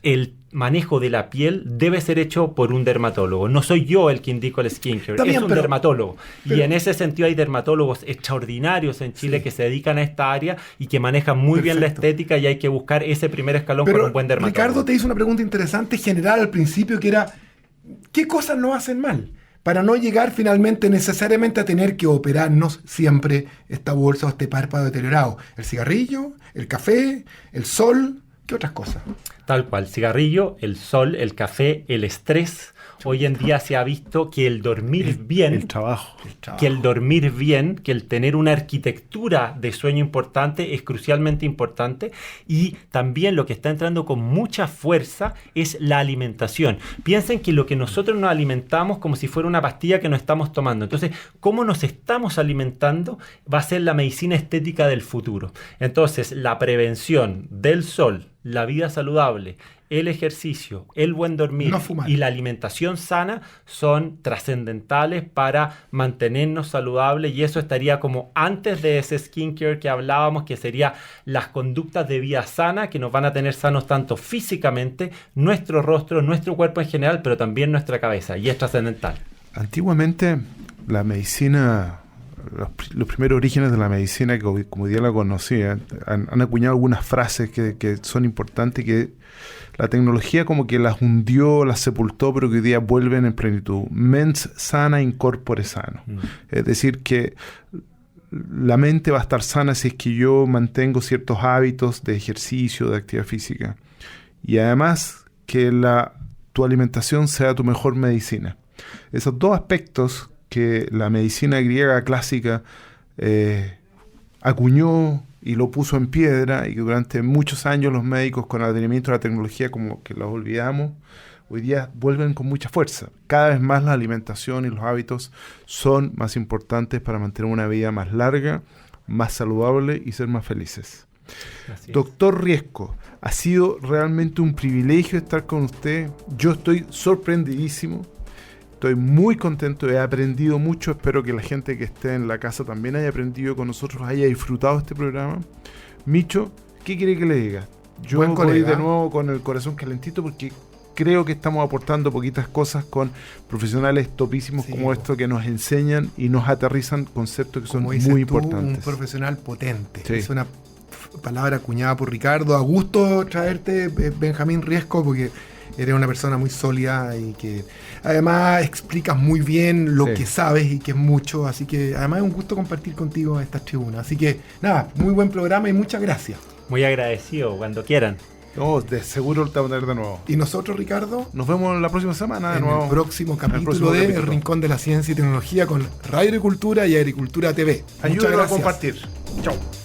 B: el manejo de la piel debe ser hecho por un dermatólogo. No soy yo el que indico el skincare, es un dermatólogo. Y en ese sentido hay dermatólogos extraordinarios en Chile que se dedican a esta área y que manejan muy bien la estética, y hay que buscar ese primer escalón con un buen dermatólogo.
A: Ricardo te hizo una pregunta interesante general al principio, que era ¿qué cosas no hacen mal? Para no llegar finalmente necesariamente a tener que operarnos siempre esta bolsa o este párpado deteriorado. El cigarrillo, el café, el sol, ¿qué otras cosas?
B: Tal cual, cigarrillo, el sol, el café, el estrés. Hoy en día se ha visto que el dormir bien,
C: el trabajo,
B: que el tener una arquitectura de sueño importante es crucialmente importante. Y también lo que está entrando con mucha fuerza es la alimentación. Piensen que lo que nosotros nos alimentamos como si fuera una pastilla que nos estamos tomando. Entonces, cómo nos estamos alimentando va a ser la medicina estética del futuro. Entonces, la prevención del sol, la vida saludable, el ejercicio, el buen dormir y la alimentación sana son trascendentales para mantenernos saludables, y eso estaría como antes de ese skincare que hablábamos, que sería las conductas de vida sana que nos van a tener sanos tanto físicamente, nuestro rostro, nuestro cuerpo en general, pero también nuestra cabeza, y es trascendental.
C: Antiguamente la medicina, los primeros orígenes de la medicina, que como hoy día la conocía, han acuñado algunas frases que son importantes, que la tecnología como que las hundió, las sepultó, pero que hoy día vuelven en plenitud. Mens sana in corpore sano. Es decir, que la mente va a estar sana si es que yo mantengo ciertos hábitos de ejercicio, de actividad física. Y además que tu alimentación sea tu mejor medicina. Esos dos aspectos que la medicina griega clásica acuñó y lo puso en piedra, y que durante muchos años los médicos, con el advenimiento de la tecnología, como que los olvidamos, hoy día vuelven con mucha fuerza. Cada vez más la alimentación y los hábitos son más importantes para mantener una vida más larga, más saludable y ser más felices. Doctor Riesco, ha sido realmente un privilegio estar con usted. Yo estoy sorprendidísimo. Estoy muy contento, he aprendido mucho. Espero que la gente que esté en la casa también haya aprendido con nosotros, haya disfrutado este programa. Micho, ¿qué quiere que le diga? Yo voy de nuevo con el corazón calentito porque creo que estamos aportando poquitas cosas con profesionales topísimos como esto, que nos enseñan y nos aterrizan conceptos que son muy importantes.
A: Un profesional potente. Sí. Es una palabra acuñada por Ricardo. A gusto traerte, Benjamín Riesco, porque eres una persona muy sólida y que además explicas muy bien lo que sabes, y que es mucho. Así que además es un gusto compartir contigo esta tribuna. Así que nada, muy buen programa y muchas gracias.
B: Muy agradecido, cuando quieran.
C: No, de seguro te vamos a tener de nuevo.
A: Y nosotros, Ricardo,
C: nos vemos la próxima semana de nuevo.
A: El próximo capítulo de El Rincón de la Ciencia y Tecnología con Radio Agricultura y Agricultura TV.
C: Ayúdanos a compartir. Chao.